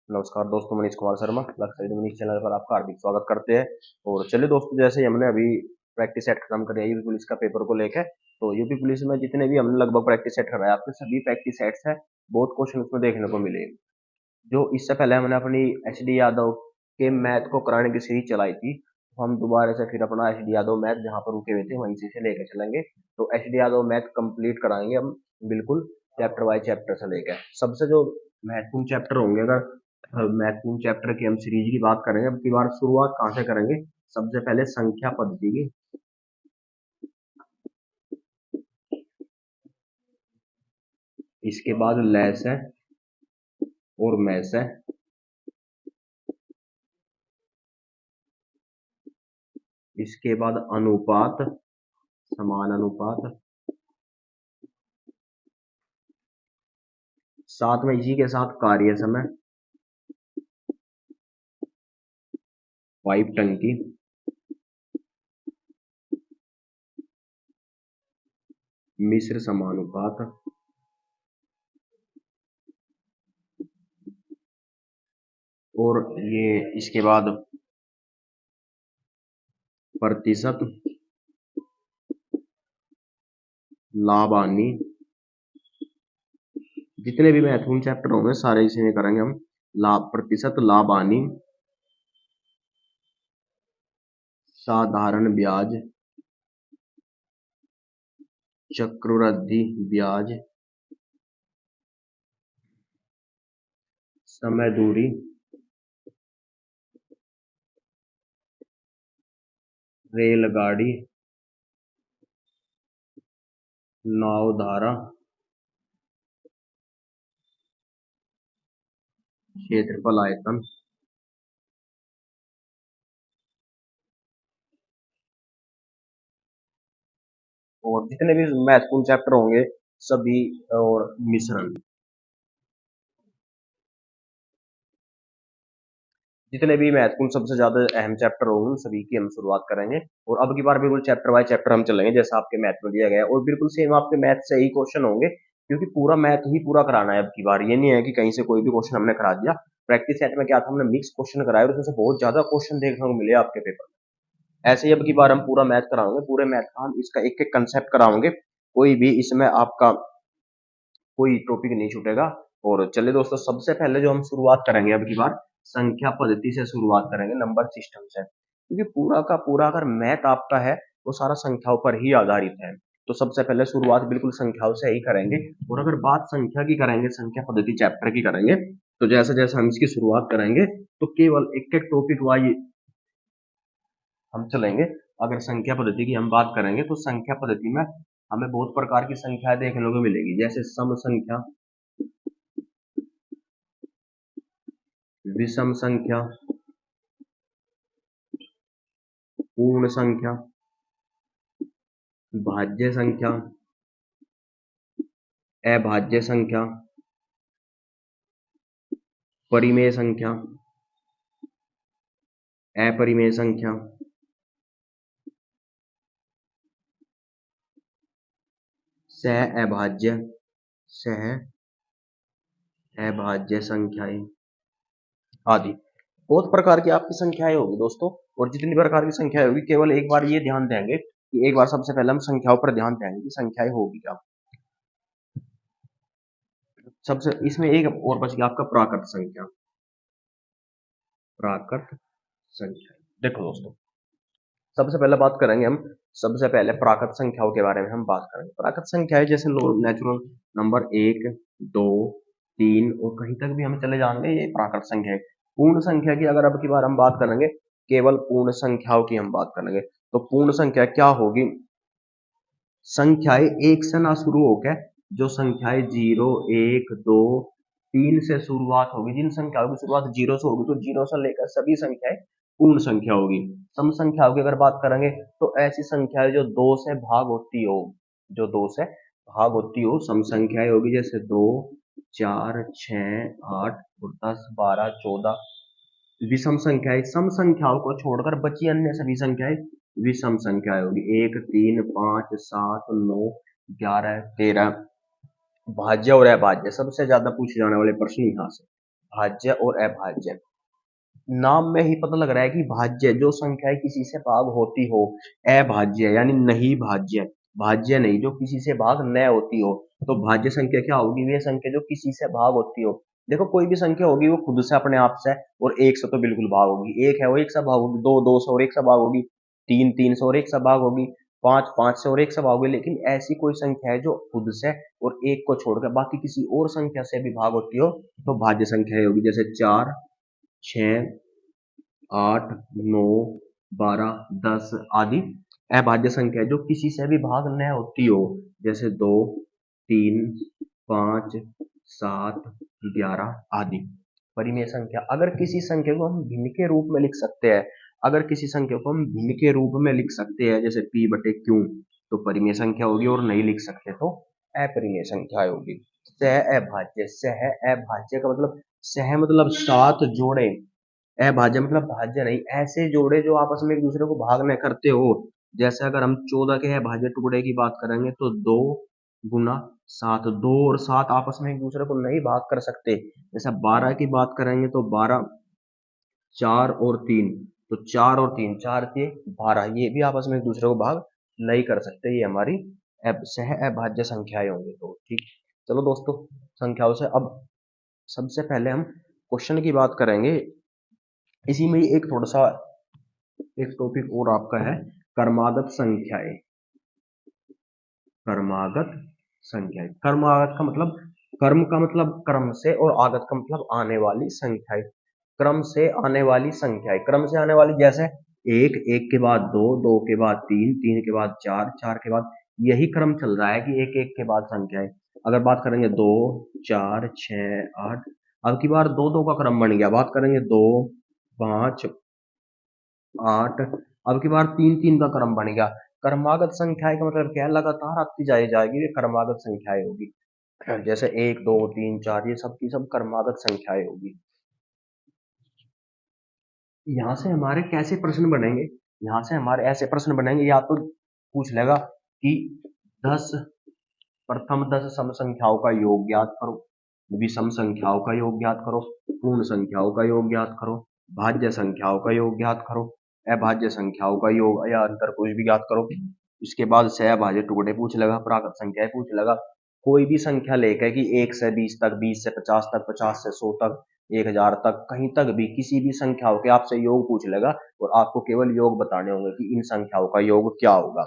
नमस्कार दोस्तों, मनीष कुमार शर्मा लक्ष्य मनीष चैनल पर आपका हार्दिक स्वागत करते हैं। और चलिए दोस्तों, जैसे ही हमने अभी प्रैक्टिस सेट खत्म करी है यूपी पुलिस का पेपर को लेकर, तो यूपी पुलिस में जितने भी हमने लगभग प्रैक्टिस सेट कराया, आपके सभी प्रैक्टिस सेट्स है, बहुत क्वेश्चन उसमें देखने को मिले। जो इससे पहले हमने अपनी HD यादव के मैथ को कराने की सीरीज चलाई थी, तो हम दोबारा से फिर अपना HD यादव मैथ जहाँ पर रुके हुए थे वहीं से लेकर चलेंगे। तो HD यादव मैथ कंप्लीट कराएंगे हम, बिल्कुल चैप्टर बाय चैप्टर से लेकर। सबसे जो महत्वपूर्ण चैप्टर होंगे, अगर महत्वपूर्ण चैप्टर की हम सीरीज की बात करेंगे, अब की बार शुरुआत कहाँ से करेंगे? सबसे पहले संख्या पद्धति की, इसके बाद लैस है और मैस है, इसके बाद अनुपात, समान अनुपात, साथ में इसी के साथ कार्य समय, पाइप टंकी, मिश्र समानुपात, और ये इसके बाद प्रतिशत, लाभ हानि। जितने भी महत्वपूर्ण चैप्टर होंगे सारे इसी में करेंगे हम। लाभ, प्रतिशत, लाभ हानि, साधारण ब्याज, चक्रवृद्धि ब्याज, समय दूरी, रेलगाड़ी, नाव धारा, क्षेत्रफल आयतन, और जितने भी महत्वपूर्ण चैप्टर होंगे सभी, और मिश्रण, जितने भी महत्वपूर्ण सबसे ज्यादा अहम चैप्टर होंगे उन सभी की हम शुरुआत करेंगे। और अब की बार बिल्कुल चैप्टर बाय चैप्टर हम चलेंगे जैसा आपके मैथ में दिया गया है, और बिल्कुल सेम आपके मैथ से ही क्वेश्चन होंगे, क्योंकि पूरा मैथ ही पूरा कराना है अब की बार। ये नहीं है कि कहीं से कोई भी क्वेश्चन हमने करा दिया। प्रैक्टिस सेट में क्या था, हमने मिक्स क्वेश्चन कराया और उसमें से बहुत ज्यादा क्वेश्चन देखने को मिले आपके पेपर में। ऐसे ही अब की बार हम पूरा मैथ कराएंगे, पूरे मैथ का हम इसका एक एक कंसेप्ट कराएंगे, कोई भी इसमें आपका कोई टॉपिक नहीं छूटेगा। और चलिए दोस्तों, सबसे पहले जो हम शुरुआत करेंगे अब की बार संख्या पद्धति से शुरुआत करेंगे, नंबर सिस्टम से, क्योंकि पूरा का पूरा अगर मैथ आपका है वो सारा संख्याओं पर ही आधारित है। तो सबसे पहले शुरुआत बिल्कुल संख्याओं से ही करेंगे। और अगर बात संख्या की करेंगे, संख्या पद्धति चैप्टर की करेंगे, तो जैसे जैसे हम इसकी शुरुआत करेंगे तो केवल एक एक टॉपिक वाइज हम चलेंगे। अगर संख्या पद्धति की हम बात करेंगे तो संख्या पद्धति में हमें बहुत प्रकार की संख्याएं देखने को मिलेगी, जैसे सम संख्या, विषम संख्या, पूर्ण संख्या, भाज्य संख्या, अभाज्य संख्या, परिमेय संख्या, अपरिमेय संख्या, सह अभाज्य, सह अभाज्य संख्याएं आदि। बहुत प्रकार की आपकी संख्याएं होगी दोस्तों, और जितनी प्रकार की संख्याएं होगी केवल एक बार ये ध्यान देंगे कि एक बार सबसे पहले हम संख्याओं पर ध्यान देंगे कि संख्याएं होगी क्या। सबसे इसमें एक और बच गया आपका प्राकृत संख्या, प्राकृत संख्या। देखो दोस्तों, सबसे पहले बात करेंगे हम, सबसे पहले प्राकृत संख्याओं के बारे में हम बात करेंगे। प्राकृत संख्याएं जैसे नेचुरल नंबर 1, 2, 3 और कहीं तक भी हम चले जाएंगे, ये प्राकृत संख्या है। पूर्ण संख्या की अगर अब की बार हम बात करेंगे, केवल पूर्ण संख्याओं की हम बात करेंगे, तो पूर्ण संख्या क्या होगी? संख्याएं एक से ना शुरू होकर जो संख्याएं 0, 1, 2, 3 से शुरुआत होगी, जिन संख्याओं की शुरुआत 0 से होगी, तो 0 से लेकर सभी संख्याएं पूर्ण संख्या होगी। सम संख्याओं की अगर बात करेंगे तो ऐसी संख्याएं जो 2 से भाग होती हो, जो 2 से भाग होती हो सम संख्याएं होगी, जैसे 2, 4, 6, 8 और 10, 12, 14। विषम संख्याएं, सम संख्याओं को छोड़कर बची अन्य सभी संख्याएं विषम संख्याएं होगी, 1, 3, 5, 7, 9, 11, 13। भाज्य और अभाज्य सबसे ज्यादा पूछे जाने वाले प्रश्न यहाँ से। भाज्य और अभाज्य। नाम में ही पता लग रहा है कि भाज्य जो संख्याएं किसी से भाग होती हो, अभाज्य यानी नहीं भाज्य, भाज्य नहीं जो किसी से भाग न होती हो। तो भाज्य संख्या क्या होगी? वे संख्या जो किसी से भाग होती हो। देखो कोई भी संख्या होगी वो खुद से अपने आप से और एक से तो बिल्कुल भाग होगी, एक है वो एक से भाग होगी, दो दो से और एक से भाग होगी, तीन तीन से और एक से भाग होगी, पांच पांच से और एक से भाग होगी। लेकिन ऐसी कोई संख्या है जो खुद से और एक को छोड़कर बाकी किसी और संख्या से भी भाग होती हो तो भाज्य संख्या होगी। जैसे 4, 6, 8, 9, 12, 10 आदि। अभाज्य संख्या जो किसी से भी भाग न होती हो, जैसे 2, 3, 5, 7, 11 आदि। परिमेय संख्या, अगर किसी संख्या को हम भिन्न के रूप में लिख सकते हैं, अगर किसी संख्या को हम भिन्न के रूप में लिख सकते हैं जैसे p बटे q, तो परिमेय संख्या होगी, और नहीं लिख सकते तो अपरिमेय संख्या होगी। सह अभाज्य, सह अभाज्य का मतलब, सह मतलब सात जोड़े, अभाज्य मतलब भाज्य नहीं, ऐसे जोड़े जो आपस में एक दूसरे को भाग न करते हो। जैसे अगर हम 14 के अभाज्य टुकड़े की बात करेंगे तो 2 गुना 7, 2 और 7 आपस में एक दूसरे को नहीं भाग कर सकते। जैसे 12 की बात करेंगे तो 12, 4 और 3, तो 4 और 3, 4 के 12, ये भी आपस में एक दूसरे को भाग नहीं कर सकते। ये हमारी सह अभाज्य संख्याएं होंगी। तो ठीक, चलो दोस्तों, संख्याओं से अब सबसे पहले हम क्वेश्चन की बात करेंगे। इसी में एक थोड़ा सा एक टॉपिक और आपका है, कर्मागत संख्याएं। कर्मागत संख्याएं, कर्मागत का मतलब, कर्म का मतलब क्रम से और आगत का मतलब आने वाली संख्याएं। क्रम से आने वाली संख्याएं, क्रम से आने वाली जैसे एक, एक के बाद दो, दो के बाद तीन, तीन के बाद चार, चार के बाद, यही क्रम चल रहा है कि एक एक के बाद संख्याएं। अगर बात करेंगे 2, 4, 6, 8, अब की बार दो दो का क्रम बन गया। बात करेंगे 2, 5, 8, अब की बार तीन तीन का क्रम बन गया। क्रमागत संख्याएं का मतलब क्या है? लगातार आती जाएगी, ये क्रमागत संख्याएं होगी। जैसे 1, 2, 3, 4, ये सब की सब क्रमागत संख्याएं होगी। यहाँ से हमारे कैसे प्रश्न बनेंगे? यहाँ से हमारे ऐसे प्रश्न बनेंगे, या तो पूछ लेगा कि 10 प्रथम 10 सम संख्याओं का योग ज्ञात करो, विषम संख्याओं का योग ज्ञात करो, पूर्ण संख्याओं का योग ज्ञात करो, भाज्य संख्याओं का योग ज्ञात करो, अभाज्य संख्याओं का योग या अंतर कुछ भी ज्ञात करो। इसके बाद सहभाज्य टुकड़े पूछ लेगा, प्राकृत संख्याएं पूछ लेगा। कोई भी संख्या लेकर कि 1 से 20 तक, 20 से 50 तक, 50 से 100 तक, 1000 तक, कहीं तक भी किसी भी संख्याओं के आपसे योग पूछ लेगा और आपको केवल योग बताने होंगे कि इन संख्याओं का योग क्या होगा।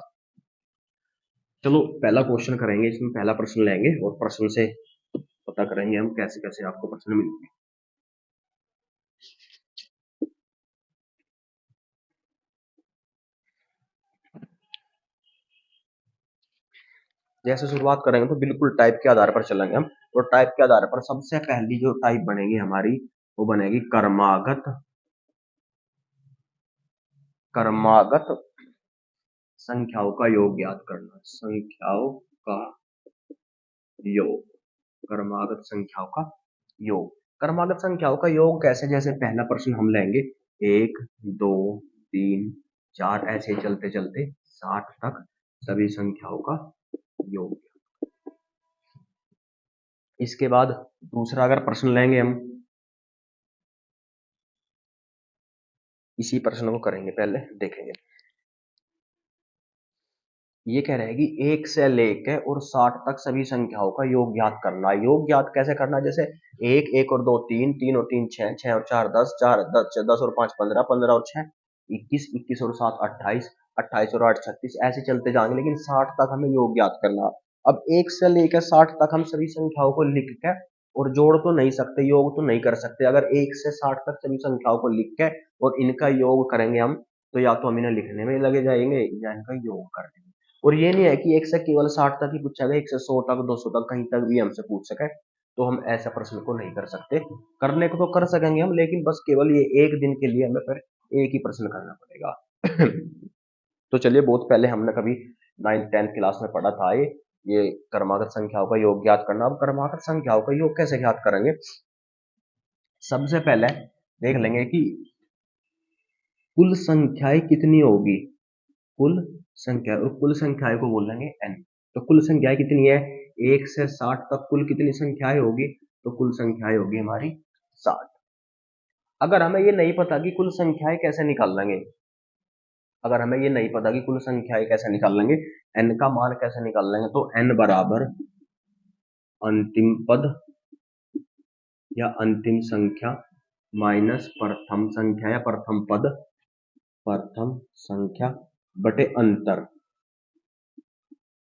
चलो पहला क्वेश्चन करेंगे, इसमें पहला प्रश्न लेंगे और प्रश्न से पता करेंगे हम कैसे कैसे आपको प्रश्न मिलेंगे। जैसे शुरुआत करेंगे तो बिल्कुल टाइप के आधार पर चलेंगे हम, और टाइप के आधार पर सबसे पहली जो टाइप बनेगी हमारी, वो बनेगी कर्मागत। कर्मागत संख्याओं का योग ज्ञात करना, संख्याओं का योग, कर्मागत संख्याओं का योग। कर्मागत संख्याओं का योग कैसे? जैसे पहला प्रश्न हम लेंगे 1, 2, 3, 4, ऐसे चलते चलते 60 तक सभी संख्याओं का योग। इसके बाद दूसरा अगर प्रश्न लेंगे हम, इसी प्रश्न को करेंगे, पहले देखेंगे। ये कह रहे हैं कि 1 से लेकर और 60 तक सभी संख्याओं का योग ज्ञात करना। योग ज्ञात कैसे करना? जैसे 1, 1 और 2 3, 3 और 3 6, 6 और 4 10, 4 10, 10 और 5 15, 15 और 6 21, 21 और 7 28, 28 और 8 36, ऐसे चलते जाएंगे, लेकिन 60 तक हमें योग ज्ञात करना। अब 1 से लेकर 60 तक हम सभी संख्याओं को लिख के और जोड़ तो नहीं सकते, योग तो नहीं कर सकते। अगर 1 से 60 तक सभी संख्याओं को लिख के और इनका योग करेंगे हम, तो या तो हम इन्हें लिखने में लगे जाएंगे या इनका योग कर देंगे। और ये नहीं है कि एक से केवल 60 तक ही पूछा गया, 1 से 100 तक, 200 तक, कहीं तक भी हमसे पूछ सके, तो हम ऐसा प्रश्न को नहीं कर सकते। करने को तो कर सकेंगे हम, लेकिन बस केवल ये एक दिन के लिए हमें फिर एक ही प्रश्न करना पड़ेगा। तो चलिए, बहुत पहले हमने कभी 9th 10th क्लास में पढ़ा था ये क्रमागत संख्याओं का योग ज्ञात करना। अब क्रमागत संख्याओं का योग कैसे ज्ञात करेंगे? सबसे पहले देख लेंगे कि कुल संख्याएं कितनी होगी। कुल संख्या, और कुल संख्याएं को बोलेंगे n। तो कुल संख्याएं कितनी है? 1 से 60 तक कुल कितनी संख्याएं होगी? तो कुल संख्याएं होगी हमारी 60। अगर हमें ये नहीं पता कि कुल संख्याएं कैसे निकाल लेंगे, अगर हमें ये नहीं पता कि कुल संख्याएं कैसे निकाल लेंगे, n का मान कैसे निकाल लेंगे, तो n बराबर अंतिम पद या अंतिम संख्या माइनस प्रथम संख्या या प्रथम पद, प्रथम संख्या बटे अंतर,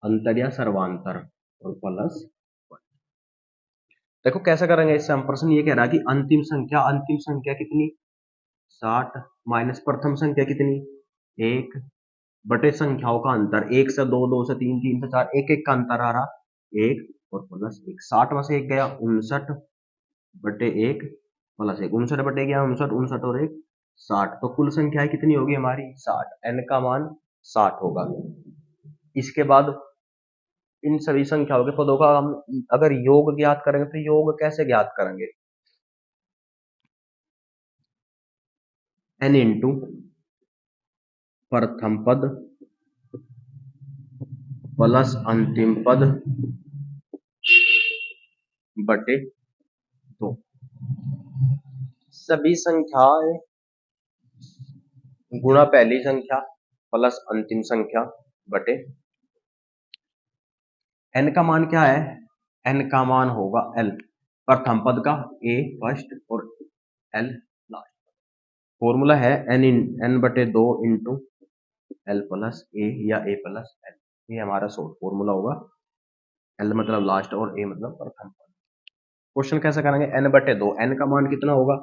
अंतर या सर्वांतर और प्लस। देखो कैसे करेंगे इससे हम, प्रश्न ये कह रहा है कि अंतिम संख्या कितनी 60 माइनस प्रथम संख्या कितनी 1 बटे संख्याओं का अंतर, 1 से 2, 2 से 3, 3 से 4, 1 1 का अंतर आ रहा 1 और प्लस 1, 60 में से 1 गया 59 बटे 1 प्लस 1, 59 बटे गया 59, 59 और 1 60, तो कुल संख्याएं कितनी होगी हमारी 60, n का मान 60 होगा। इसके बाद इन सभी संख्याओं के पदों का हम अगर योग ज्ञात करेंगे तो योग कैसे ज्ञात करेंगे, n इंटू प्रथम पद प्लस अंतिम पद बटे 2, सभी संख्याएं गुणा पहली संख्या प्लस अंतिम संख्या बटे, n का मान क्या है, n का मान होगा l, प्रथम पद का a फर्स्ट और l लास्ट, फॉर्मूला है n बटे 2 इंटू l प्लस a या a प्लस l, ये हमारा शॉर्ट फॉर्मूला होगा, l मतलब लास्ट और a मतलब प्रथम पद। क्वेश्चन कैसे करेंगे, n बटे 2, n का मान कितना होगा,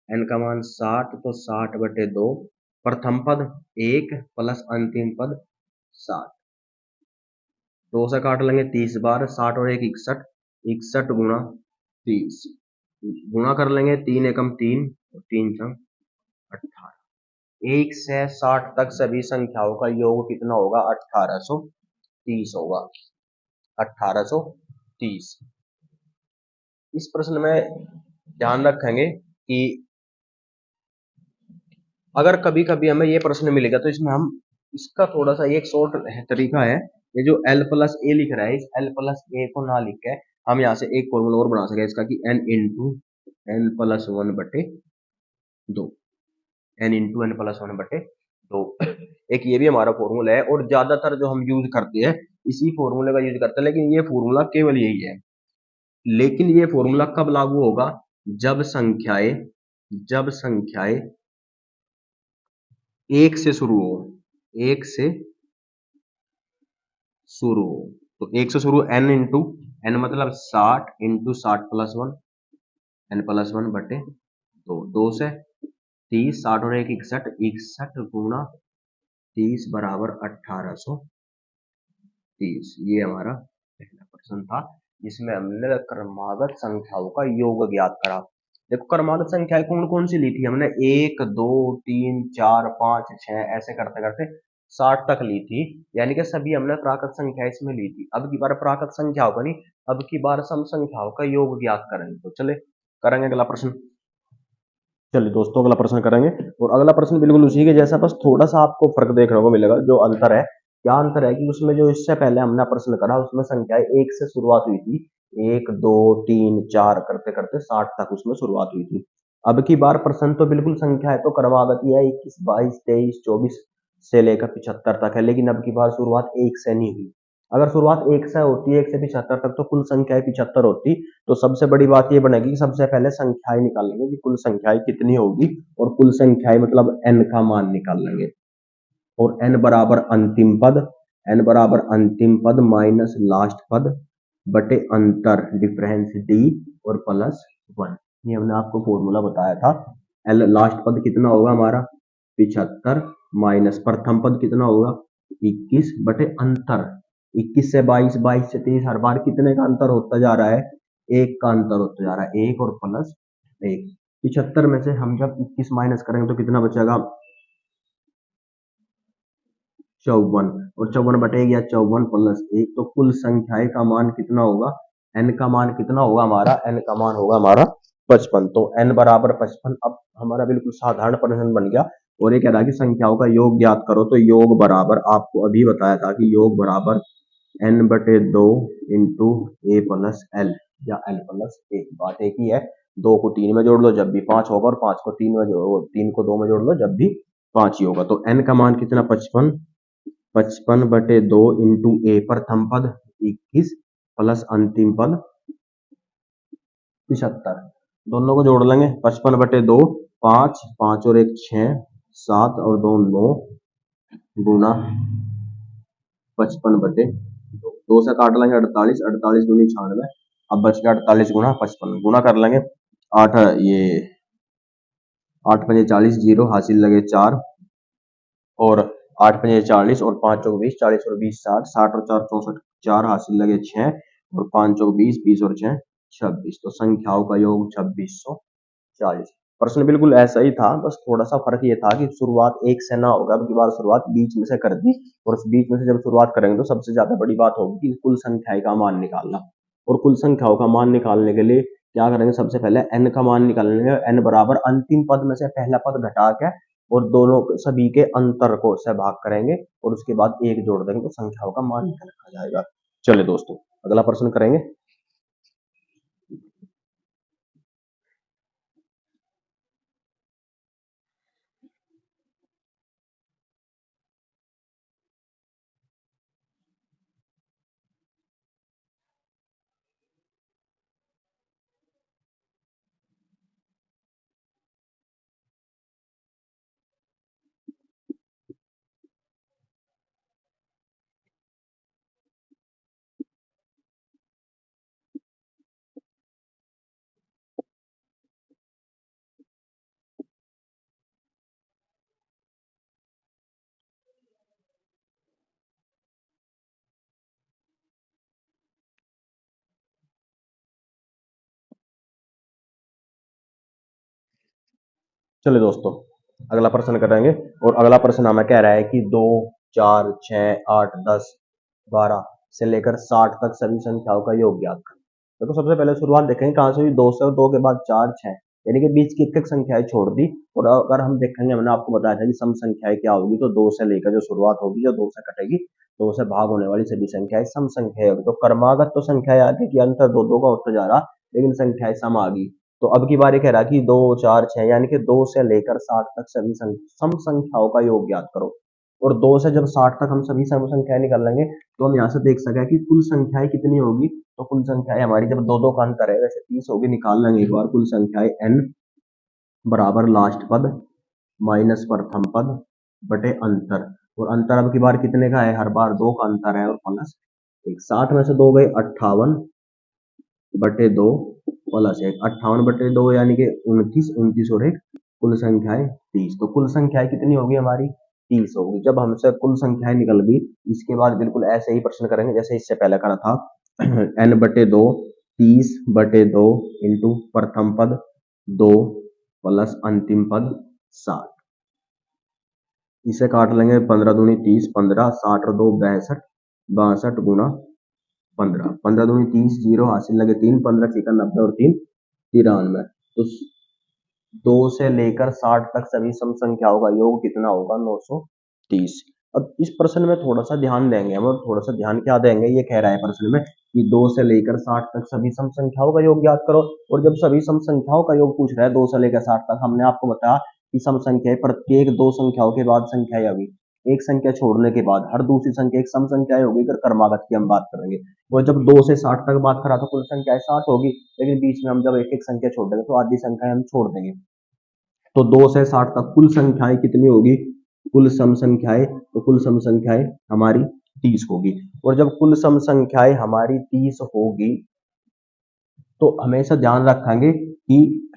n का मान 60, तो 60 बटे 2, प्रथम पद 1 प्लस अंतिम पद 60, 2 से काट लेंगे 30 बार, 60 और 1 61, 61 गुणा 30, गुणा कर लेंगे 3 एकम 3 और 3 छंग 18, 1 से 60 तक सभी संख्याओं का योग कितना होगा 1830 होगा, 1830। इस प्रश्न में ध्यान रखेंगे कि अगर कभी कभी हमें ये प्रश्न मिलेगा तो इसमें हम इसका थोड़ा सा एक शॉर्ट तरीका है, ये जो l प्लस ए लिख रहा है इस l प्लस ए को ना लिख के हम यहाँ से एक फॉर्मूला और बना सके इसका कि n इंटू एन प्लस 1 बटे 2, n इंटू एन प्लस 1 बटे 2, एक ये भी हमारा फॉर्मूला है और ज्यादातर जो हम यूज करते हैं इसी फॉर्मूले का यूज करते हैं, लेकिन ये फॉर्मूला केवल यही है, लेकिन ये फॉर्मूला कब लागू होगा, जब संख्याएं एक से शुरू हो, एक से शुरू हो, तो एक से शुरू n इंटू एन मतलब 60 इंटू 60 प्लस 1, n प्लस 1 बटे 2, 2 से 30, 60 और 1 61, 61 गुणा 30 बराबर 1830, ये हमारा पहला प्रश्न था जिसमें हमने क्रमागत संख्याओं का योग ज्ञात करा। देखो क्रमागत संख्याएं कौन कौन सी ली थी हमने, 1 2 3 4 5 6 ऐसे करते करते 60 तक ली थी, यानी कि सभी हमने प्राकृत संख्या इसमें ली थी। अब की बार प्राकृत संख्याओं का नहीं, अब की बार सम संख्याओं का योग ज्ञात करेंगे, तो चले करेंगे अगला प्रश्न। चलिए दोस्तों अगला प्रश्न करेंगे और अगला प्रश्न बिल्कुल उसी के जैसा, बस थोड़ा सा आपको फर्क देखने को मिलेगा। जो अंतर है, क्या अंतर है कि उसमें जो इससे पहले हमने प्रश्न करा उसमें संख्याएं एक से शुरुआत हुई थी, 1 2 3 4 करते करते 60 तक उसमें शुरुआत हुई थी। अब की बार प्रश्न तो बिल्कुल संख्या है तो क्रमागत है, 21 22 23 24 से लेकर 75 तक है, लेकिन अब की बार शुरुआत एक से नहीं हुई। अगर शुरुआत एक से होती है 1 से 75 तक तो कुल संख्याएं 75 होती, तो सबसे बड़ी बात ये बनेगी कि सबसे पहले संख्याएं निकाल लेंगे कि कुल संख्याएं कितनी होगी, और कुल संख्याएं मतलब n का मान निकाल लेंगे, और n बराबर अंतिम पद, n बराबर अंतिम पद माइनस लास्ट पद बटे अंतर डिफरेंस d और प्लस 1, ये हमने आपको फॉर्मूला बताया था। l लास्ट पद कितना होगा हमारा 75 माइनस प्रथम पद कितना होगा 21 बटे अंतर, 21 से 22 22 से 23 हर बार कितने का अंतर होता जा रहा है, एक का अंतर होता जा रहा है, एक और प्लस एक। 75 में से हम जब 21 माइनस करेंगे तो कितना बचेगा 54, और 54 बटे गया 54 प्लस 1, तो कुल संख्याएं का मान कितना होगा, n का मान कितना होगा हमारा, n का मान होगा हमारा 55, तो n बराबर 55। अब हमारा बिल्कुल साधारण प्रश्न बन गया और ये कह रहा है कि संख्याओं का योग ज्ञात करो, तो योग बराबर आपको अभी बताया था कि योग बराबर n बटे 2 इंटू ए प्लस एल या एल प्लस ए, बात एक ही है। 2 को 3 में जोड़ लो जब भी 5 होगा, और 5 को 3 में जोड़ो, 3 को 2 में जोड़ लो जब भी 5 ही होगा। तो n का मान कितना 55, 55/2 इंटू ए प्रथम पद 21 प्लस अंतिम पद 75, दोनों को जोड़ लेंगे। 55/2 5, 5 और 1 6, 7 और 2 9 गुना 55/2, 2 से काट लेंगे 48, 48 दूनी 96, अब बच गया 48 गुना 55, गुना कर लेंगे 8 ये 8 पंजे 40, जीरो हासिल लगे 4, और 8 पंजे 40 और 5 चौक 20, 40 और 20 60, 60 और 4 64, 4 हासिल लगे 6, और 5 चौक 20, 20 और 6 26, तो संख्याओं का योग 2640। प्रश्न बिल्कुल ऐसा ही था, बस थोड़ा सा फर्क ये था कि शुरुआत एक से ना होगा, अब की बार शुरुआत बीच में से कर दी, और उस बीच में से जब शुरुआत करेंगे तो सबसे ज्यादा बड़ी बात होगी कि कुल संख्या का मान निकालना। और कुल संख्याओं का मान निकालने के लिए क्या करेंगे, सबसे पहले n का मान निकालेंगे। n बराबर अंतिम पद में से पहला पद घटा के और दोनों सभी के अंतर को से भाग करेंगे, और उसके बाद एक जोड़ देंगे तो संख्याओं का मान निकल जाएगा। चलिए दोस्तों, अगला प्रश्न करेंगे। चलिए दोस्तों, अगला प्रश्न करेंगे, और अगला प्रश्न हमें कह रहा है कि 2 4 6 8 10 12 से लेकर 60 तक सभी संख्याओं का योग ज्ञात करें। देखो सबसे पहले शुरुआत देखेंगे कहां से हुई, 2 से, और 2 के बाद 4 6, यानी कि बीच की एक संख्याएं छोड़ दी। और अगर हम देखेंगे, मैंने आपको बताया था कि सम संख्याएं क्या होगी, तो 2 से लेकर जो शुरुआत होगी, जो 2 से कटेगी, 2 से भाग होने वाली सभी संख्याएं सम संख्या होगी। तो क्रमागत तो संख्याएं आगे की अंतर 2 2 का होता जा रहा, लेकिन संख्याएं सम आ गई। तो अब की बार ये कह रहा कि 2 4 6, यानी कि 2 से लेकर 60 तक सभी सम संख्याओं का योग ज्ञात करो। और 2 से जब 60 तक हम सभी सम संख्याएं निकाल लेंगे, तो हम यहाँ से देख सके कि कुल संख्याएं कितनी होगी। तो कुल संख्याएं हमारी जब 2 2 का अंतर है, वैसे 30 होगी, निकाल लेंगे एक बार। कुल संख्याएं n बराबर लास्ट पद माइनस प्रथम पद बटे अंतर, और अंतर अब की बार कितने का है, हर बार 2 का अंतर है, और प्लस एक। 60 में से 2 गए 58/2 प्लस एक 58/2, यानी कि 29, 29 और एक कुल संख्याएं 30। तो कुल संख्याएं कितनी होगी हमारी, 30 होगी। जब हमसे कुल संख्याएं निकल गई, इसके बाद बिल्कुल ऐसे ही प्रश्न करेंगे जैसे इससे पहले करा था। n/2 30/2 इंटू प्रथम पद 2 प्लस अंतिम पद 60, इसे काट लेंगे। 15 दूनी 30, 15, 60 और 2 62, 62 गुना 15, 15 दूनी 30, जीरो हासिल लगे 3, 15 छिका 90 और 3 93। तो 2 से लेकर 60 तक सभी सम संख्याओं का योग कितना होगा, 930। अब इस प्रश्न में थोड़ा सा ध्यान देंगे हम, और थोड़ा सा ध्यान क्या देंगे, ये कह रहा है प्रश्न में कि 2 से लेकर 60 तक सभी सम संख्याओं का योग ज्ञात करो। और जब सभी सम संख्याओं का योग पूछ रहा है 2 से लेकर 60 तक, हमने आपको बताया कि सम संख्या प्रत्येक दो संख्याओं के बाद संख्याएं होगी, एक संख्या छोड़ने के बाद हर दूसरी संख्या एक सम संख्या होगी। अगर क्रमागत की हम बात करेंगे, और जब 2 से 60 तक बात करा तो कुल संख्या 60 होगी, लेकिन बीच में हम जब एक एक संख्या छोड़ देंगे तो आधी संख्या हम छोड़ देंगे। तो 2 से 60 तक कुल संख्याएं कितनी होगी, कुल सम संख्याएं, तो कुल सम संख्याएं हमारी 30 होगी। और जब कुल सम संख्याएं हमारी 30 होगी, तो हमेशा ध्यान रखेंगे कि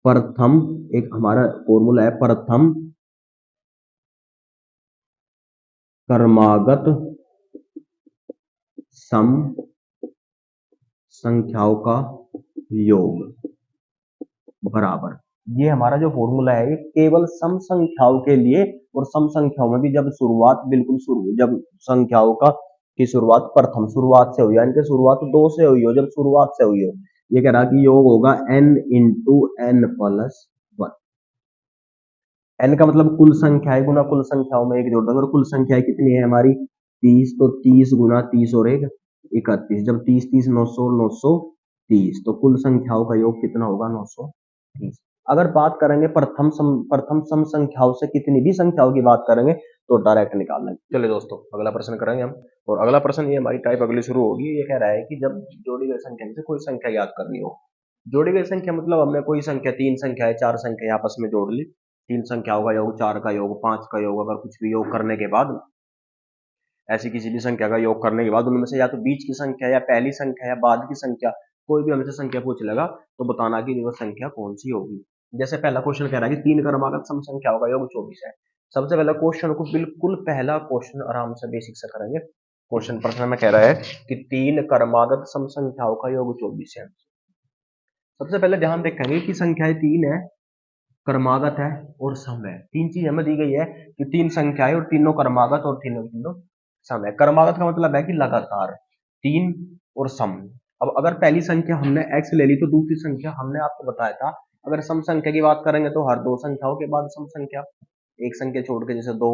प्रथम, एक हमारा फॉर्मूला है, प्रथम क्रमागत सम संख्याओं का योग बराबर, ये हमारा जो फॉर्मूला है ये केवल सम संख्याओं के लिए। और सम संख्याओं में भी जब शुरुआत बिल्कुल शुरू, जब संख्याओं का की शुरुआत प्रथम शुरुआत से हुई, यानी कि शुरुआत 2 से हुई हो, जब शुरुआत से हुई हो, ये कह रहा कि योग होगा n into n plus 1। n का मतलब कुल संख्याएं गुना कुल संख्याओं में एक जोड़ देंगे, और कुल संख्याएं कितनी है हमारी 30, तो 30 गुना 30 और एक 31, जब 30 30 900 900 30। तो कुल संख्याओं का योग कितना होगा? 930। अगर बात करेंगे प्रथम सम संख्याओं से कितनी भी संख्याओं की बात करेंगे तो डायरेक्ट निकालना है। चलिए दोस्तों अगला प्रश्न करेंगे हम, और अगला प्रश्न ये हमारी टाइप अगली शुरू होगी। ये कह रहा है कि जब जोड़ी गई संख्या में से कोई संख्या याद करनी हो। जोड़ी गई संख्या मतलब हमने कोई संख्या, 3 संख्या है, 4 संख्या आपस में जोड़ ली। 3 संख्याओं का योग, 4 का योग, 5 का योग, अगर कुछ भी योग करने के बाद, ऐसी किसी भी संख्या का योग करने के बाद उनमें से या तो बीच की संख्या या पहली संख्या या बाद की संख्या, कोई भी हमसे संख्या पूछ लेगा तो बताना कि वो संख्या कौन सी होगी। जैसे पहला क्वेश्चन कह रहा है कि 3 क्रमागत सम संख्याओं का योग 24 है। सबसे पहला क्वेश्चन को बिल्कुल पहला क्वेश्चन आराम से बेसिक से करेंगे। क्वेश्चन प्रश्न में कह रहा है कि 3 क्रमागत सम संख्याओं का योग 24 है। सबसे पहले ध्यान रखेंगे कि संख्याएं 3 है, क्रमागत है और सम है। 3 चीज हमें दी गई है कि 3 संख्याएं और तीनों क्रमागत और तीनों तीनों सम है। क्रमागत का मतलब है कि लगातार 3 और सम। अब अगर पहली संख्या हमने x ले ली तो दूसरी संख्या हमने आपको बताया था, अगर सम संख्या की बात करेंगे तो हर दो संख्याओं के बाद सम संख्या, एक संख्या छोड़ के, जैसे 2,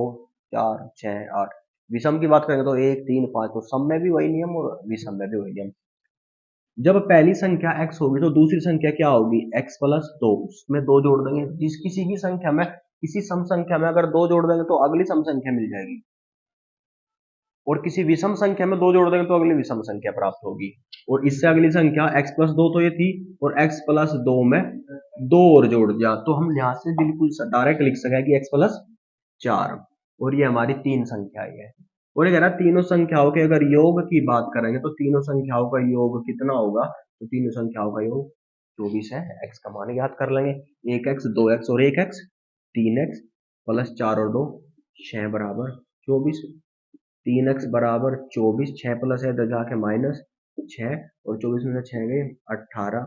4, 6, 8। विषम की बात करेंगे तो 1, 3, 5। तो सम में भी वही नियम और विषम में भी वही नियम। जब पहली संख्या x होगी तो दूसरी संख्या क्या होगी? x plus 2। उसमें 2 जोड़ देंगे। जिस किसी भी संख्या में, किसी सम संख्या में अगर 2 जोड़ देंगे तो अगली सम संख्या मिल जाएगी, और किसी विषम संख्या में 2 जोड़ देंगे तो अगली विषम संख्या प्राप्त होगी। और इससे अगली संख्या x प्लस 2 तो ये थी, और x प्लस 2 में 2 और जोड़ दिया तो हम यहां से बिल्कुल डायरेक्ट लिख सके कि x प्लस 4। और ये हमारी 3 संख्याएं है। और ये कह रहा है तीनों संख्याओं के अगर योग की बात करेंगे तो तीनों संख्याओं का योग कितना होगा? तो तीनों संख्याओं का योग 24 है। x का मान याद कर लेंगे, 1x, 2x और 1x, 3x प्लस 4 और 2, 6 बराबर 24। 3x बराबर 24, 6 प्लस है तो जाके माइनस 6, और 24 में से 6 गए 18,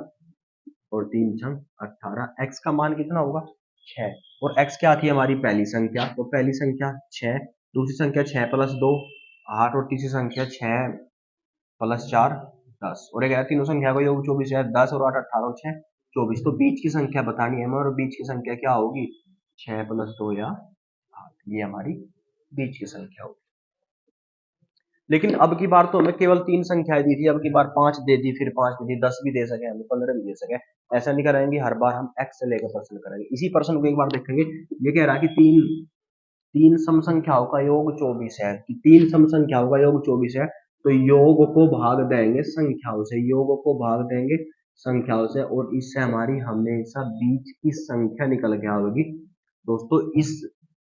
और 3 छंग 18। x का मान कितना होगा? 6। और x क्या थी? हमारी पहली संख्या, तो पहली संख्या 6, दूसरी संख्या 6 प्लस 2 8, और तीसरी संख्या 6 प्लस 4 10। और एक तीनों संख्या का योग 24 है। 10 और 8 18 और 6 24। तो बीच की संख्या बतानी है हमें, और बीच की संख्या क्या होगी? 6 प्लस 2 या 8। ये हमारी बीच की संख्या होगी। लेकिन अब की बार तो हमें केवल 3 संख्याएं दी थी, अब की बार 5 दे दी, फिर 5 दे दी, 10 भी दे सके, हमें 15 भी दे सके। ऐसा नहीं कराएंगे, हर बार हम x से लेकर प्रश्न करेंगे। इसी प्रश्न को एक बार देखेंगे। ये कह रहा है कि तीन सम संख्याओं का योग 24 है, कि 3 सम संख्याओं का योग 24 है। तो योग को भाग देंगे संख्याओं से, योग को भाग देंगे संख्याओं से, और इससे हमारी हमेशा बीच की संख्या निकल के आएगी। दोस्तों इस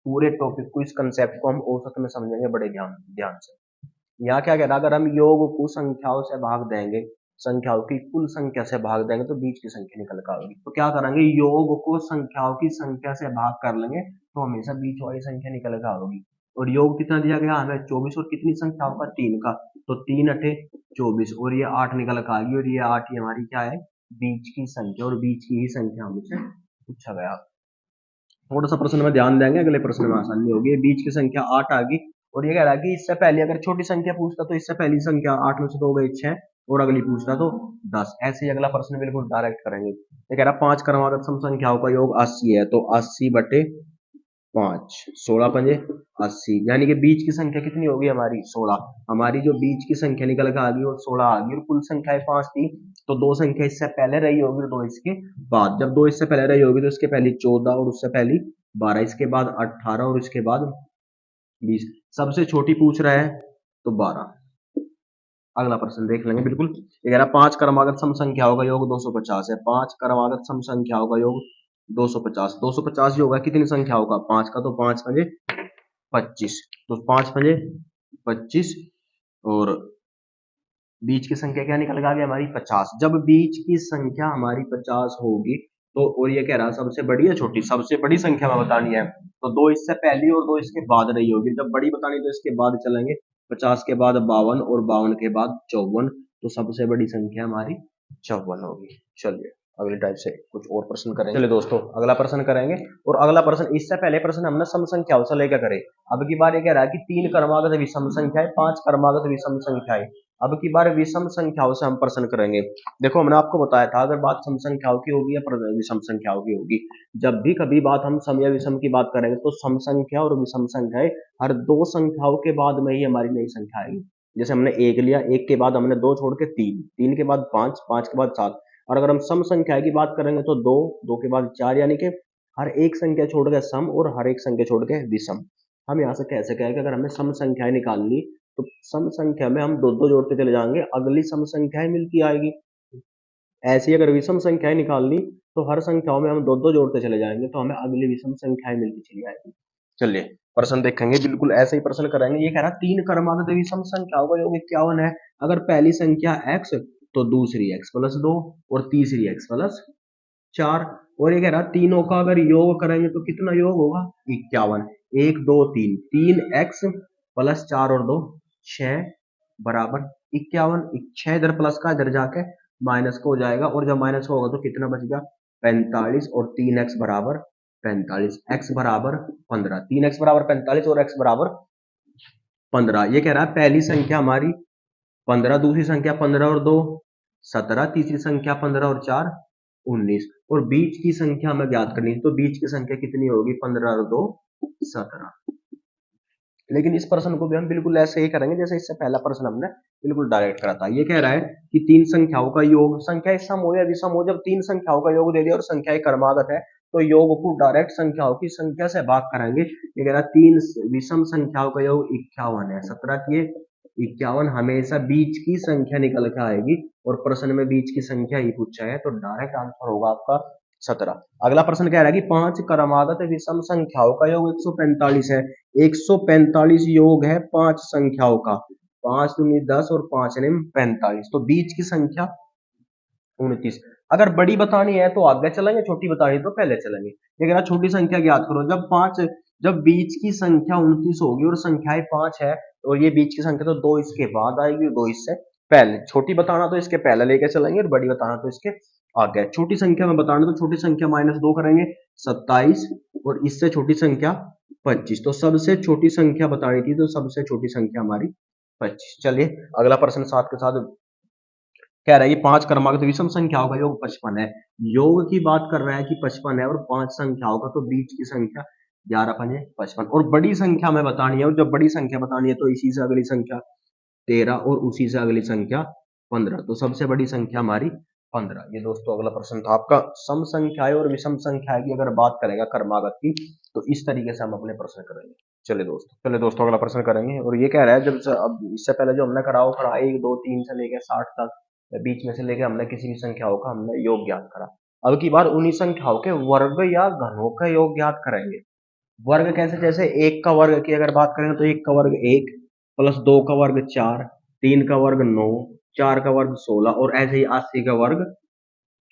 पूरे टॉपिक को, इस कंसेप्ट को हम औसत में समझेंगे बड़े ध्यान ध्यान से। यहाँ क्या कह रहा है? अगर हम योग को संख्याओं से भाग देंगे, संख्याओं की कुल संख्या से भाग देंगे तो बीच की संख्या निकल कर आएगी। तो क्या करेंगे? योग को संख्याओं की संख्या से भाग कर लेंगे तो हमेशा बीच वाली संख्या निकल कर आएगी। और योग कितना दिया गया हमें? 24। और कितनी संख्याओं का? 3 का। तो 3 अठे 24, और ये 8 निकल कर आ गई, और ये 8 ही हमारी क्या है? बीच की संख्या। और बीच की ही संख्या हमसे पूछा गया। थोड़ा सा प्रश्न में ध्यान देंगे, अगले प्रश्न में आसानी होगी। बीच की संख्या 8 आ गई, और ये कह रहा है कि इससे पहले अगर छोटी संख्या पूछता तो इससे पहली संख्या 8 में से 2 गई 6, और अगली पूछता तो 10। ऐसे ही अगला प्रश्न बिल्कुल डायरेक्ट करेंगे। ये कह रहा है 5 क्रमागत सम संख्याओं का योग 80 है। तो 80 बटे 5, 16 पंजे 80, यानी कि बीच की संख्या कितनी होगी हमारी? 16। हमारी जो बीच की संख्या निकल कर आ गई और 16 आ गई, और कुल संख्या 5 थी, तो 2 संख्या इससे पहले रही होगी और 2 इसके बाद। जब 2 इससे पहले रही होगी तो इसके पहली 14 और उससे पहली 12, इसके बाद 18 और इसके बाद 20। सबसे छोटी पूछ रहा है तो 12। अगला प्रश्न देख लेंगे बिल्कुल। ये कह रहा है 5 क्रमागत सम संख्याओं का योग 250 है। 5 क्रमागत सम संख्याओं का योग 250। 250 योग है कितनी संख्याओं का? 5 का। तो 5 पंजे 25। तो 5 पंजे 25, और बीच की संख्या क्या निकल गया हमारी? 50। जब बीच की संख्या हमारी 50 होगी तो, और ये कह रहा है सबसे बड़ी है छोटी? सबसे बड़ी संख्या में बतानी है तो 2 इससे पहली और 2 इसके बाद रही होगी। जब बड़ी बतानी तो इसके बाद चलेंगे। 50 के बाद 52, और 52 के बाद 54। तो सबसे बड़ी संख्या हमारी 54 होगी। चलिए अगले टाइप से कुछ और प्रश्न करेंगे। चलिए दोस्तों अगला प्रश्न करेंगे, और अगला प्रश्न, इससे पहले प्रश्न हमने सम संख्याओं से लेकर करे। अब की बार ये कह रहा है कि 3 क्रमागत विषम संख्याएं, 5 क्रमागत विषम संख्याएं। अब की बार विषम संख्याओं से हम प्रश्न करेंगे। देखो हमने आपको बताया था, अगर बात सम संख्याओं की होगी या विषम संख्याओं की होगी, जब भी कभी बात हम सम या विषम की बात करेंगे तो सम संख्या और विषम संख्याएं हर 2 संख्याओं के बाद में ही हमारी नई संख्या आएगी। जैसे हमने एक लिया, एक के बाद हमने दो छोड़ के तीन, तीन के बाद पांच, पांच के बाद सात। और अगर हम सम संख्या की बात करेंगे तो दो, दो के बाद चार, यानी कि हर एक संख्या छोड़ के सम और हर एक संख्या छोड़ के विषम। हम यहाँ से कैसे कहें कि अगर हमें सम संख्याएं निकालनी तो सम संख्या में हम दो दो जोड़ते चले जाएंगे, अगली सम संख्याएं मिलती आएगी। ऐसी अगर विषम संख्याएं निकालनी तो हर संख्याओं में हम दो दो जोड़ते चले जाएंगे तो हमें अगली विषम संख्याएं मिलती चली आएगी। चलिए प्रश्न देखेंगे, बिल्कुल ऐसे ही प्रश्न करेंगे। ये कह रहा है तीन क्रमागत विषम संख्याओं का योग 51 है। अगर पहली संख्या x तो दूसरी x प्लस दो और तीसरी x प्लस चार। और ये कह रहा है तीनों का अगर योग करेंगे तो कितना योग होगा? 51। एक दो तीन, तीन x प्लस चार और दो छह बराबर 51। छह इधर प्लस का इधर जाके माइनस को हो जाएगा, और जब माइनस होगा तो कितना बचेगा? 45। और 3x बराबर 45, x बराबर 15। 3x बराबर 45 और x बराबर 15। ये कह रहा है पहली संख्या हमारी 15, दूसरी संख्या 15 और 2 17, तीसरी संख्या 15 और 4 19, और बीच की संख्या हमें ज्ञात करनी है। तो बीच की संख्या कितनी होगी? 15 और 2 17। लेकिन इस प्रश्न को भी हम बिल्कुल ऐसे ही करेंगे जैसे इससे पहला प्रश्न हमने बिल्कुल डायरेक्ट करा था। ये कह रहा है कि तीन संख्याओं का योग, संख्या सम हो या विषम हो, जब तीन संख्याओं का योग दे दिया और संख्या क्रमागत है तो योग को डायरेक्ट संख्याओं की संख्या से भाग कराएंगे। ये कह रहा है तीन विषम संख्याओं का योग 51 है। 17 की 51 हमेशा बीच की संख्या निकल के आएगी, और प्रश्न में बीच की संख्या ही पूछा है तो डायरेक्ट आंसर होगा आपका 17। अगला प्रश्न कह रहा है कि पांच क्रमागत विषम संख्याओं का योग 145 है। 145 योग है पांच संख्याओं का, 5 दूनी 10 और 5 ने 45, तो बीच की संख्या 29। अगर बड़ी बतानी है तो आगे चलेंगे, छोटी बतानी तो पहले चलेंगे। ये कह रहा छोटी संख्या ज्ञात करो। जब बीच की संख्या 29 होगी और संख्याएं 5 है और ये बीच की संख्या तो दो इसके बाद आएगी, दो इससे पहले। छोटी बताना तो इसके पहले लेके चलेंगे और बड़ी बताना तो इसके आगे। छोटी संख्या में बताना तो छोटी संख्या -2 करेंगे 27, और इससे छोटी संख्या 25। तो सबसे छोटी संख्या बतानी थी तो सबसे छोटी संख्या हमारी 25। चलिए अगला प्रश्न साथ के साथ कह रहा है कि पांच क्रमागत विषम संख्याओं का योग 55 है। योग की बात कर रहा है कि 55 है और पांच संख्याओं का, तो बीच की संख्या 11 पंजे 55। और बड़ी संख्या में बतानी है, और जब बड़ी संख्या बतानी है तो इसी से अगली संख्या 13 और उसी से अगली संख्या 15, तो सबसे बड़ी संख्या हमारी 15। ये दोस्तों अगला प्रश्न था आपका। सम संख्याएं और विषम संख्याएं की अगर बात करेगा क्रमागत की तो इस तरीके से हम अपने प्रश्न करेंगे। चलिए दोस्तों अगला प्रश्न करेंगे, और ये कह रहा है जब अब इससे पहले जो हमने करा वो करा 1 2 3 से लेकर 60 तक, बीच में से लेकर हमने किसी भी संख्याओं का हमने योग ज्ञात करा। अब की बार उन्हीं संख्याओं के वर्ग या घनों का योग ज्ञात करेंगे। वर्ग कैसे? जैसे एक का वर्ग की अगर बात करें तो एक का वर्ग 1 प्लस 2 का वर्ग 4, 3 का वर्ग 9, 4 का वर्ग 16, और ऐसे ही 80 का वर्ग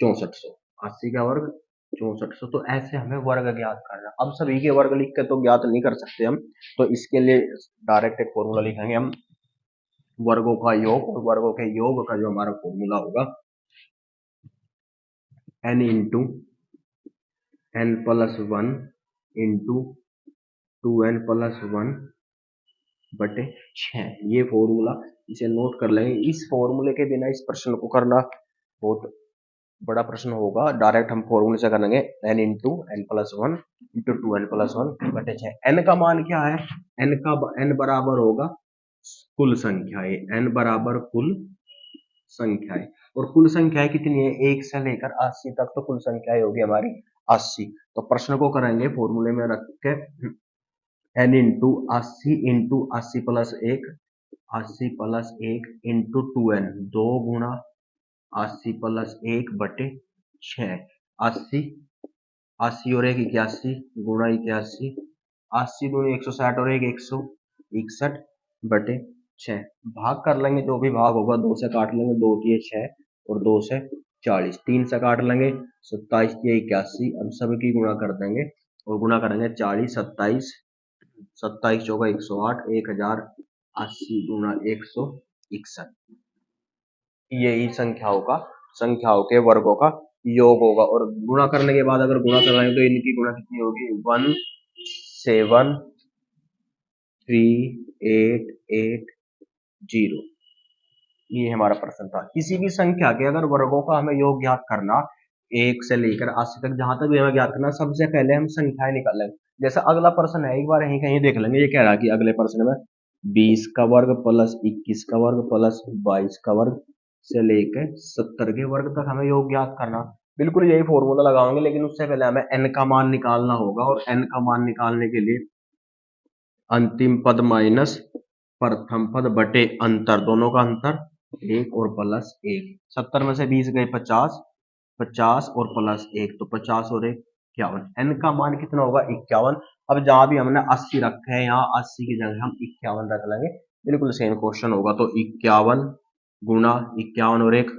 6400। 80 का वर्ग 6400, तो ऐसे हमें वर्ग ज्ञात करना। अब सभी के वर्ग लिख के तो ज्ञात नहीं कर सकते हम, तो इसके लिए डायरेक्ट एक फॉर्मूला लिखेंगे हम वर्गों का योग, और वर्गों के योग का जो हमारा फॉर्मूला होगा n into n plus 1 into 2n plus 1 बटे 6। ये फॉर्मूला इसे नोट कर लेंगे। इस फॉर्मूले के बिना इस प्रश्न को करना बहुत बड़ा प्रश्न होगा। डायरेक्ट हम फॉर्मूले से करेंगे n into n plus 1 into 2n plus 1 बटे 6। n का मान क्या है? n बराबर होगा कुल संख्याएं, n बराबर कुल संख्याएं, और कुल संख्याएं कितनी है? 1 से लेकर 80 तक, तो कुल संख्याएं होगी हमारी 80। तो प्रश्न को करेंगे फॉर्मूले में रख के n into 80 plus 1, 80 plus 1 into 2n, 2 गुणा 80 प्लस 1 बटे 6। 80 80 और 1 81 गुणा 81, 80 दूनी 160 और 1 161 बटे 6। भाग कर लेंगे, जो भी भाग होगा 2 से काट लेंगे, 2 की 6 और 2 से 40, 3 से काट लेंगे 27 की 81। अब सबकी गुणा कर देंगे और गुणा करेंगे 40 27 27 चौका 108, 1080 गुणा 161। यही संख्याओं के वर्गों का योग होगा। और गुणा करने के बाद अगर गुणा कराएं तो इनकी गुणा कितनी होगी? 1738880। ये हमारा प्रश्न था। किसी भी संख्या के अगर वर्गों का हमें योग ज्ञात करना, 1 से लेकर 80 तक जहां तक भी हमें ज्ञात करना, सबसे पहले हम संख्याएं निकालेंगे। जैसा अगला प्रश्न है, एक बार यहीं कहीं देख लेंगे। ये कह रहा है कि अगले प्रश्न में 20 का वर्ग प्लस 21 का वर्ग प्लस 22 का वर्ग से लेकर 70 के वर्ग तक हमें योग ज्ञात करना। बिल्कुल यही फॉर्मूला लगाएंगे, लेकिन उससे पहले हमें n का मान निकालना होगा, और n का मान निकालने के लिए अंतिम पद माइनस प्रथम पद बटे अंतर, दोनों का अंतर 1 और प्लस 1। 70 में से 20 गए 50, 50 और प्लस 1 तो 50 और 1 51। n का मान कितना होगा 51। अब जहां भी हमने 80 रखे हैं, यहाँ 80 की जगह हम 51 रख लेंगे, बिल्कुल सेम क्वेश्चन होगा। तो 51 गुना 51 और 1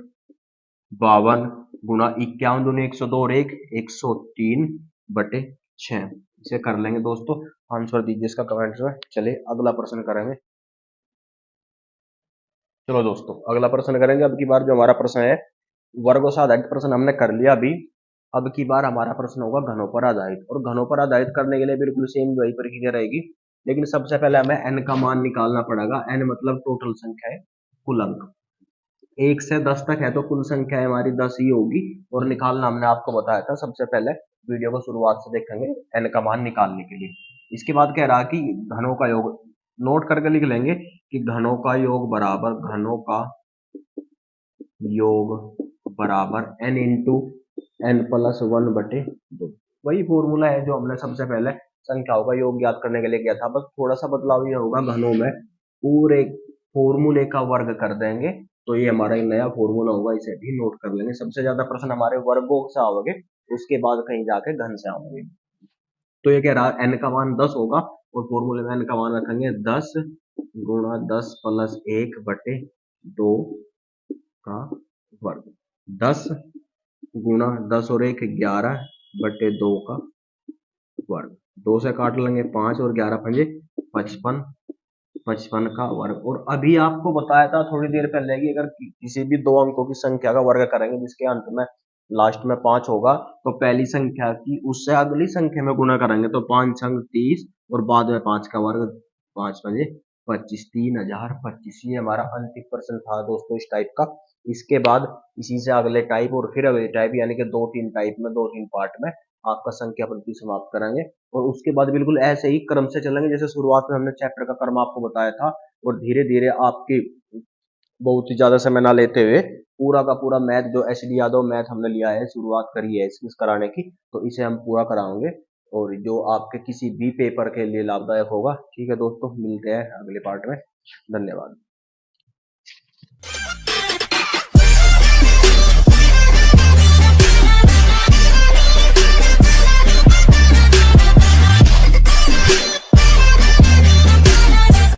52 गुना 51 दूनी 102 और 1 103 बटे 6। इसे कर लेंगे दोस्तों, आंसर दीजिए इसका कमेंट्स में। चलिए अगला प्रश्न करेंगे। चलो दोस्तों अगला प्रश्न करेंगे। अब की बार जो हमारा प्रश्न है, वर्गों से आधारित प्रश्न हमने कर लिया अभी। अब की बार हमारा प्रश्न होगा घनों पर आधारित, और घनों पर आधारित करने के लिए बिल्कुल सेम वही प्रक्रिया रहेगी, लेकिन सबसे पहले हमें n का मान निकालना पड़ेगा। n मतलब टोटल संख्या है, कुल अंक। 1 से 10 तक है तो कुल संख्या हमारी 10 ही होगी, और निकालना हमने आपको बताया था सबसे पहले, वीडियो को शुरुआत से देखेंगे n का मान निकालने के लिए। इसके बाद कह रहा कि घनों का योग, नोट करके लिख लेंगे कि घनों का योग बराबर, घनों का योग बराबर n इंटू n प्लस 1 बटे 2। वही फॉर्मूला है जो हमने सबसे पहले संख्याओं का योग ज्ञात करने के लिए किया था, बस थोड़ा सा बदलाव ये होगा, घनों में पूरे फॉर्मूले का वर्ग कर देंगे, तो ये हमारा एक नया फॉर्मूला होगा, इसे भी नोट कर लेंगे। सबसे ज्यादा प्रश्न हमारे वर्गों से आओगे, उसके बाद कहीं जाके घन से आओगे। तो ये कह रहा है n का मान 10 होगा, और फॉर्मूले में n का मान रखेंगे 10 गुणा 10 प्लस 1 बटे 2 का वर्ग। 10 गुणा 10 और 1 11 बटे 2 का वर्ग। 2 से काट लेंगे 5 और 11 पंजे 55, 55 का वर्ग। और अभी आपको बताया था थोड़ी देर पहले कि अगर किसी भी दो अंकों की संख्या का वर्ग करेंगे जिसके अंत में लास्ट में 5 होगा, तो पहली संख्या की उससे अगली संख्या में गुणा करेंगे, तो 5 अंक 30 और बाद में 5 का वर्ग, 5 पंजे 25, 3025। ये हमारा अंतिम प्रश्न था दोस्तों इस टाइप का। इसके बाद इसी से अगले टाइप और फिर अगले टाइप, यानी कि 2-3 टाइप में, 2-3 पार्ट में आपका संख्या पद्धति समाप्त कराएंगे। और उसके बाद बिल्कुल ऐसे ही क्रम से चलेंगे, जैसे शुरुआत में हमने चैप्टर का क्रम आपको बताया था, और धीरे धीरे आपकी बहुत ही ज्यादा समय ना लेते हुए पूरा का पूरा मैथ, जो एच डी यादव मैथ हमने लिया है, शुरुआत करी है इसकी कराने की, तो इसे हम पूरा कराएंगे, और जो आपके किसी भी पेपर के लिए लाभदायक होगा। ठीक है दोस्तों, मिलते हैं अगले पार्ट में। धन्यवाद।